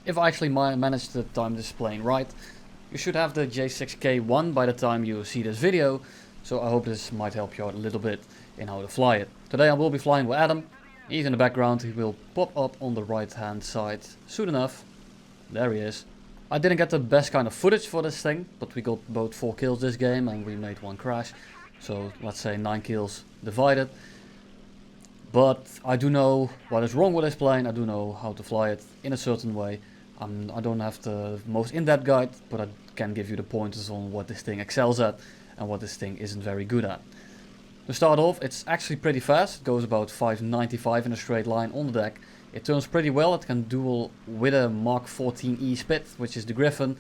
if I actually manage to time this plane right. You should have the J6K1 by the time you see this video, so I hope this might help you out a little bit in how to fly it. Today I will be flying with Adam. He's in the background, he will pop up on the right hand side soon enough. There he is. I didn't get the best kind of footage for this thing, but we got both 4 kills this game and we made 1 crash. So let's say 9 kills divided. But I do know what is wrong with this plane, I do know how to fly it in a certain way. I don't have the most in-depth guide, but I can give you the pointers on what this thing excels at and what this thing isn't very good at. To start off, it's actually pretty fast. It goes about 595 in a straight line on the deck. It turns pretty well. It can duel with a Mark 14E Spit, which is the Griffin.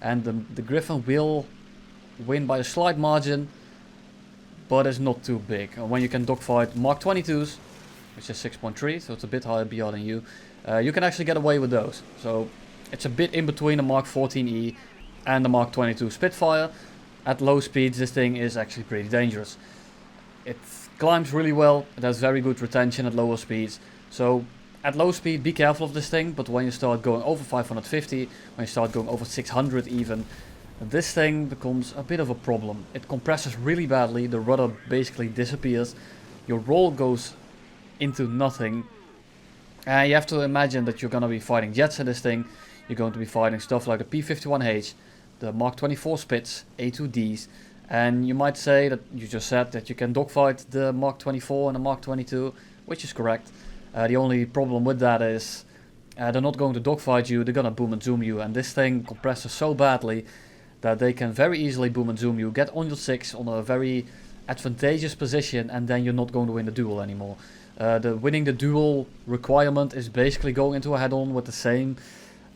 And the Griffin will win by a slight margin, but it's not too big. And when you can dogfight Mark 22s, which is 6.3, so it's a bit higher BR than you, you can actually get away with those. So it's a bit in between the Mark 14E and the Mark 22 Spitfire. At low speeds this thing is actually pretty dangerous. It climbs really well, it has very good retention at lower speeds. So at low speed be careful of this thing, but when you start going over 550, when you start going over 600 even, this thing becomes a bit of a problem. It compresses really badly, the rudder basically disappears, your roll goes into nothing. You have to imagine that you're going to be fighting jets in this thing. You're going to be fighting stuff like the P-51H, the Mark 24 Spits, A2Ds, and you might say that you just said that you can dogfight the Mark 24 and the Mark 22, which is correct. The only problem with that is they're not going to dogfight you, they're going to boom and zoom you, and this thing compresses so badly that they can very easily boom and zoom you, get on your 6 on a very advantageous position, and then you're not going to win the duel anymore. The winning the duel requirement is basically going into a head-on with the same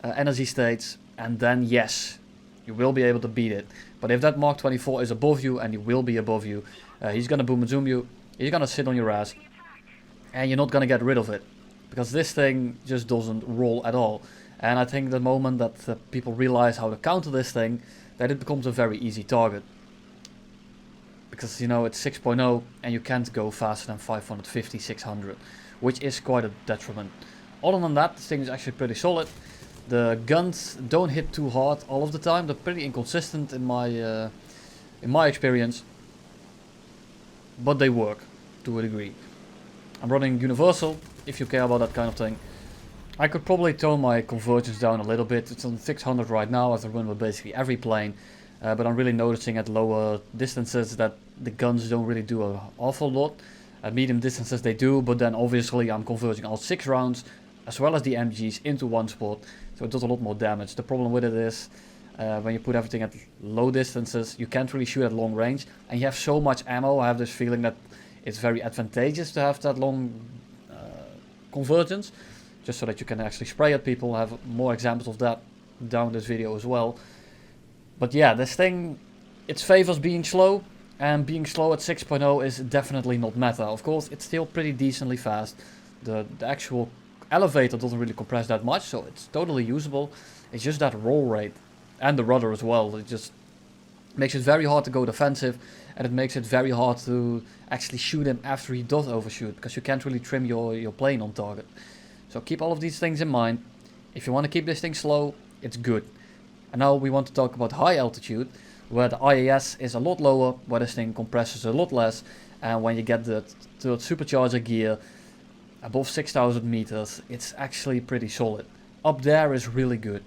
energy states, and then yes, you will be able to beat it. But if that Mark 24 is above you, and he will be above you, he's gonna boom and zoom you, he's gonna sit on your ass, and you're not gonna get rid of it. Because this thing just doesn't roll at all. And I think the moment that people realize how to counter this thing, that it becomes a very easy target. Because you know it's 6.0 and you can't go faster than 550, 600, which is quite a detriment. Other than that, this thing is actually pretty solid. The guns don't hit too hard all of the time. They're pretty inconsistent in my experience, but they work to a degree. I'm running universal if you care about that kind of thing. I could probably tone my convergence down a little bit. It's on 600 right now as I run with basically every plane. But I'm really noticing at lower distances that the guns don't really do an awful lot. At medium distances they do, but then obviously I'm converging all 6 rounds as well as the MGs into one spot, so it does a lot more damage. The problem with it is when you put everything at low distances, you can't really shoot at long range, and you have so much ammo. I have this feeling that it's very advantageous to have that long convergence, just so that you can actually spray at people. I have more examples of that down this video as well. But yeah, this thing, it favors being slow, and being slow at 6.0 is definitely not meta. Of course, it's still pretty decently fast. The actual elevator doesn't really compress that much, so it's totally usable. It's just that roll rate, and the rudder as well. It just makes it very hard to go defensive, and it makes it very hard to actually shoot him after he does overshoot, because you can't really trim your plane on target. So keep all of these things in mind. If you want to keep this thing slow, it's good. And now we want to talk about high altitude, where the IAS is a lot lower, where this thing compresses a lot less, and when you get the third supercharger gear above 6,000 meters, it's actually pretty solid. Up there is really good,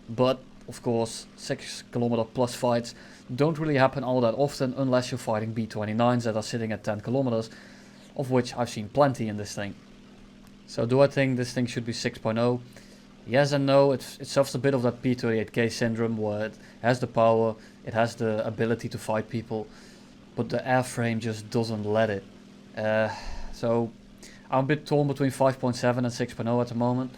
but of course 6 kilometer plus fights don't really happen all that often unless you're fighting B-29s that are sitting at 10 kilometers, of which I've seen plenty in this thing. So do I think this thing should be 6.0? Yes and no. It suffers a bit of that P38K syndrome, where it has the power, it has the ability to fight people, but the airframe just doesn't let it. So I'm a bit torn between 5.7 and 6.0 at the moment.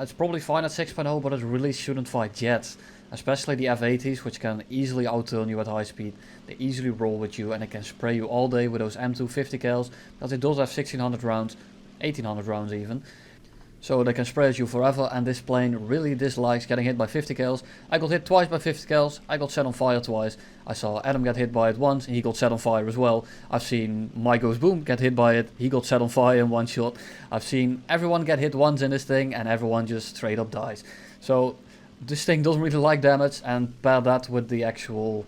It's probably fine at 6.0, but it really shouldn't fight jets, especially the F-80s, which can easily outturn you at high speed. They easily roll with you, and it can spray you all day with those M250 cals, because it does have 1600 rounds, 1800 rounds even. So they can spray at you forever, and this plane really dislikes getting hit by 50 cals. I got hit twice by 50 cals, I got set on fire twice. I saw Adam get hit by it once, and he got set on fire as well. I've seen My Goes Boom get hit by it, he got set on fire in one shot. I've seen everyone get hit once in this thing, and everyone just straight up dies. So this thing doesn't really like damage, and pair that with the actual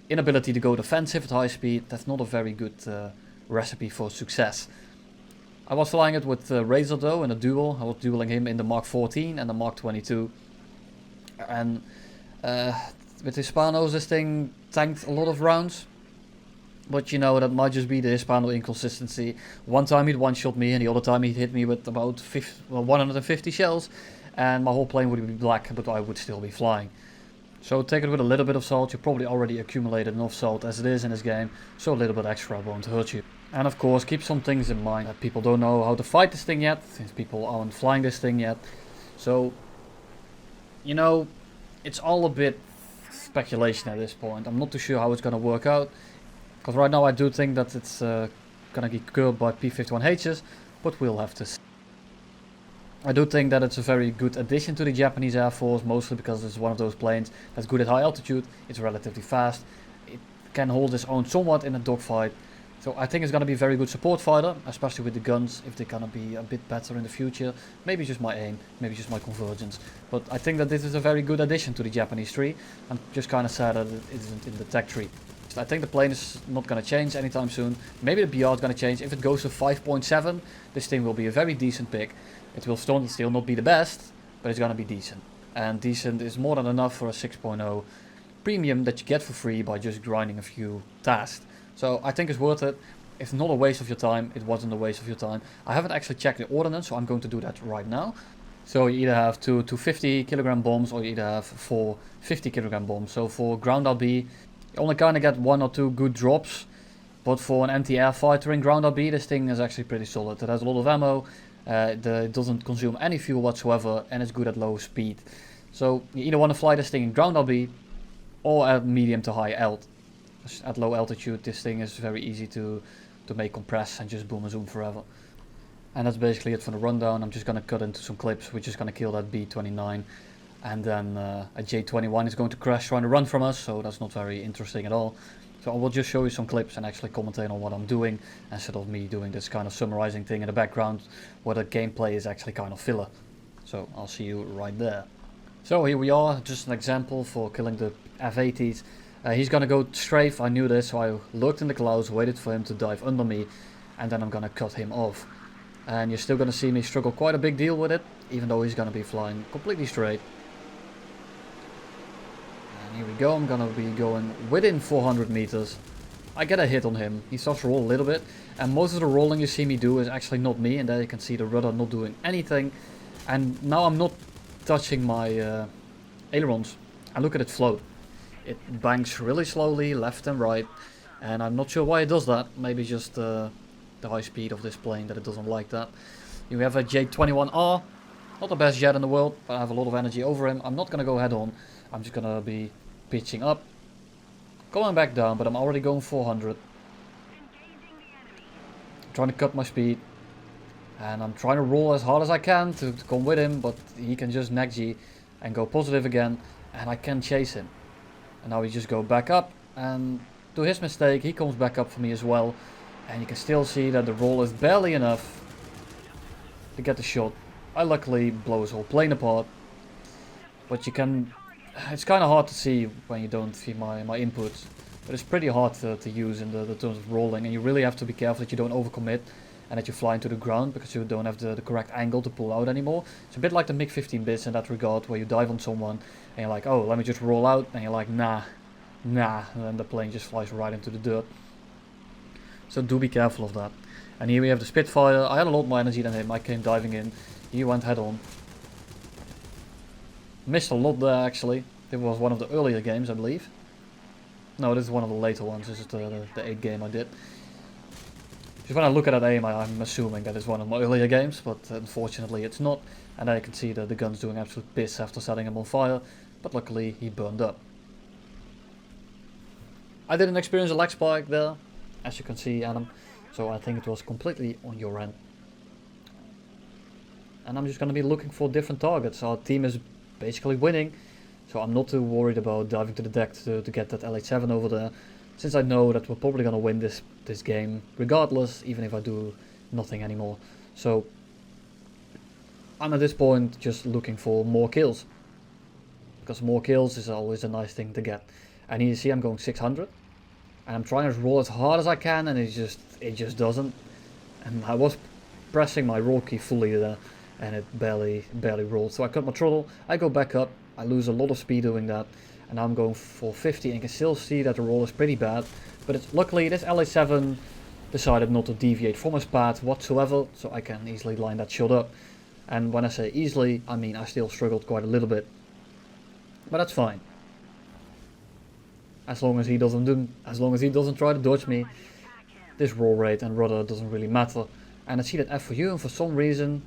inability to go defensive at high speed, that's not a very good recipe for success. I was flying it with Razor though in a duel. I was dueling him in the Mark 14 and the Mark 22. And with Hispanos this thing tanked a lot of rounds. But you know, that might just be the Hispano inconsistency. One time he'd one-shot me and the other time he'd hit me with about 150 shells. And my whole plane would be black, but I would still be flying. So take it with a little bit of salt. You probably already accumulated enough salt as it is in this game, so a little bit extra won't hurt you. And of course, keep some things in mind. That people don't know how to fight this thing yet, since people aren't flying this thing yet. So, you know, it's all a bit speculation at this point. I'm not too sure how it's going to work out. Because right now I do think that it's going to get curbed by P-51Hs, but we'll have to see. I do think that it's a very good addition to the Japanese Air Force, mostly because it's one of those planes that's good at high altitude, it's relatively fast, it can hold its own somewhat in a dogfight. So I think it's going to be a very good support fighter, especially with the guns, if they're going to be a bit better in the future. Maybe just my aim, maybe just my convergence. But I think that this is a very good addition to the Japanese tree. I'm just kind of sad that it isn't in the tech tree. I think the plane is not going to change anytime soon. Maybe the BR is going to change. If it goes to 5.7, this thing will be a very decent pick. It will still not be the best, but it's going to be decent. And decent is more than enough for a 6.0 premium that you get for free by just grinding a few tasks. So I think it's worth it. It's not a waste of your time. It wasn't a waste of your time. I haven't actually checked the ordnance, so I'm going to do that right now. So you either have two 50 kilogram bombs or you either have 4 50 kilogram bombs. So for ground RB, you only kind of get 1 or 2 good drops. But for an anti-air fighter in ground RB, this thing is actually pretty solid. It has a lot of ammo. It doesn't consume any fuel whatsoever, and it's good at low speed. So you either want to fly this thing in ground RB or at medium to high alt. At low altitude, this thing is very easy to make compress and just boom and zoom forever. And that's basically it for the rundown. I'm just going to cut into some clips. We're just going to kill that B-29. And then a J21 is going to crash trying to run from us, so that's not very interesting at all. So I will just show you some clips and actually commentate on what I'm doing, instead of me doing this kind of summarizing thing in the background, where the gameplay is actually kind of filler. So I'll see you right there. So here we are, just an example for killing the F-80s. He's gonna go strafe, I knew this, so I lurked in the clouds, waited for him to dive under me, and then I'm gonna cut him off. And you're still gonna see me struggle quite a big deal with it, even though he's gonna be flying completely straight. Here we go, I'm gonna be going within 400 meters. I get a hit on him, he starts to roll a little bit. And most of the rolling you see me do is actually not me, and there you can see the rudder not doing anything. And now I'm not touching my ailerons. And look at it float. It banks really slowly, left and right. And I'm not sure why it does that. Maybe just the high speed of this plane that it doesn't like that. Here we have a J21R. Not the best jet in the world, but I have a lot of energy over him. I'm not gonna go head on. I'm just gonna be pitching up, going back down, but I'm already going 400. I'm trying to cut my speed, and I'm trying to roll as hard as I can to come with him, but he can just nag G and go positive again, and I can chase him. And now we just go back up, and to his mistake, he comes back up for me as well, and you can still see that the roll is barely enough to get the shot. I luckily blow his whole plane apart, but you can. It's kind of hard to see when you don't see my inputs, but it's pretty hard to use in the terms of rolling, and you really have to be careful that you don't overcommit and that you fly into the ground, because you don't have the correct angle to pull out anymore. It's a bit like the MiG-15 bits in that regard, where you dive on someone and you're like, oh, let me just roll out, and you're like, nah, and then the plane just flies right into the dirt. So do be careful of that. And here we have the Spitfire. I had a lot more energy than him. I came diving in, he went head on. Missed a lot there actually. It was one of the earlier games, I believe. No, this is one of the later ones. This is the 8th game I did. Just when I look at that aim, I'm assuming that it's one of my earlier games, but unfortunately it's not. And I can see that the gun's doing absolute piss after setting him on fire, but luckily he burned up. I didn't experience a lag spike there, as you can see, Adam, so I think it was completely on your end. And I'm just going to be looking for different targets. Our team is basically winning, so I'm not too worried about diving to the deck to get that LH7 over there, since I know that we're probably gonna win this game regardless, even if I do nothing anymore. So I'm at this point just looking for more kills. Because more kills is always a nice thing to get. And you see I'm going 600. And I'm trying to roll as hard as I can, and it just doesn't. And I was pressing my roll key fully there, and it barely rolled. So I cut my throttle, I go back up, I lose a lot of speed doing that. And now I'm going for 50 and can still see that the roll is pretty bad. But luckily this LA7 decided not to deviate from his path whatsoever, so I can easily line that shot up. And when I say easily, I mean I still struggled quite a little bit. But that's fine. As long as he doesn't try to dodge me, this roll rate and rudder doesn't really matter. And I see that F4U, and for some reason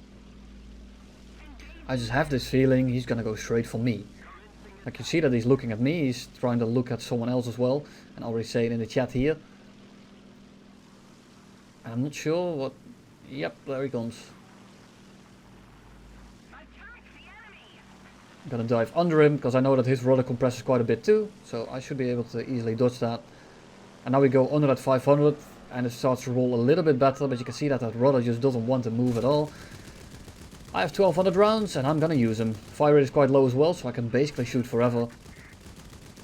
I just have this feeling he's gonna go straight for me. Like, you see that he's looking at me, he's trying to look at someone else as well, and I already say it in the chat here. And I'm not sure what... Yep, there he comes. I'm gonna dive under him, because I know that his rudder compresses quite a bit too, so I should be able to easily dodge that. And now we go under that 500, and it starts to roll a little bit better, but you can see that that rudder just doesn't want to move at all. I have 1200 rounds, and I'm gonna use them. Fire rate is quite low as well, so I can basically shoot forever.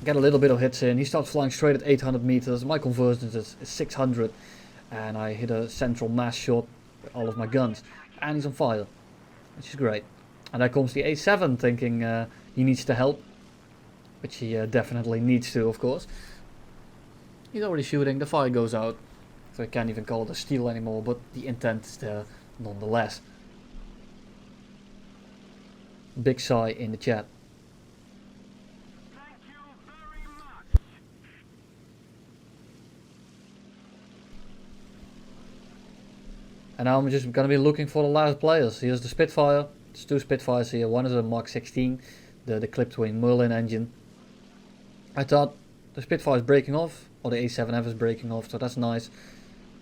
Get a little bit of hits in, he starts flying straight at 800 meters, my convergence is 600, and I hit a central mass shot with all of my guns. And he's on fire, which is great. And there comes the A7 thinking he needs to help, which he definitely needs to, of course. He's already shooting, the fire goes out, so I can't even call it a steal anymore, but the intent is there nonetheless. Big sigh in the chat. Thank you very much. And now I'm just gonna be looking for the last players. Here's the Spitfire. There's two Spitfires here. One is a Mark 16, the clipped wing Merlin engine. I thought the Spitfire is breaking off, or the A7F is breaking off, so that's nice.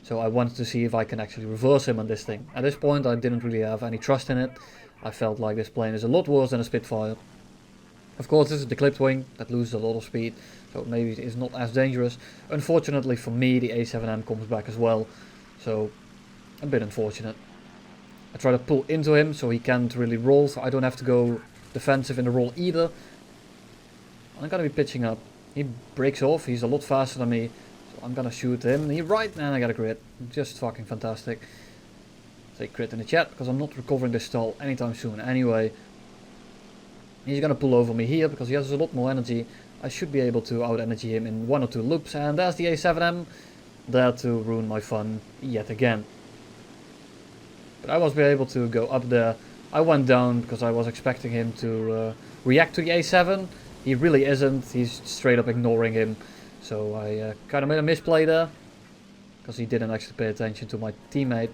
So I wanted to see if I can actually reverse him on this thing. At this point I didn't really have any trust in it. I felt like this plane is a lot worse than a Spitfire. Of course this is the clipped wing that loses a lot of speed, so maybe it is not as dangerous. Unfortunately for me the A7M comes back as well, so a bit unfortunate. I try to pull into him so he can't really roll, so I don't have to go defensive in the roll either. I'm gonna be pitching up. He breaks off, he's a lot faster than me, so I'm gonna shoot him. He right, and I got a crit. Just fucking fantastic. Say crit in the chat, because I'm not recovering this stall anytime soon anyway. He's gonna pull over me here, because he has a lot more energy. I should be able to out-energy him in 1 or 2 loops, and there's the A7M, there to ruin my fun yet again. But I was able to go up there. I went down because I was expecting him to react to the A7. He really isn't. He's straight up ignoring him. So I kind of made a misplay there, because he didn't actually pay attention to my teammate.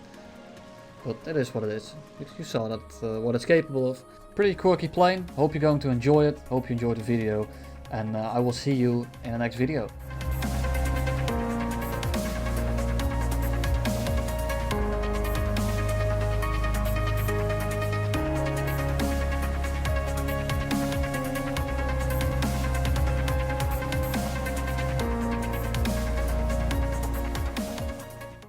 But it is what it is. You saw that what it's capable of. Pretty quirky plane. Hope you're going to enjoy it. Hope you enjoyed the video. And I will see you in the next video.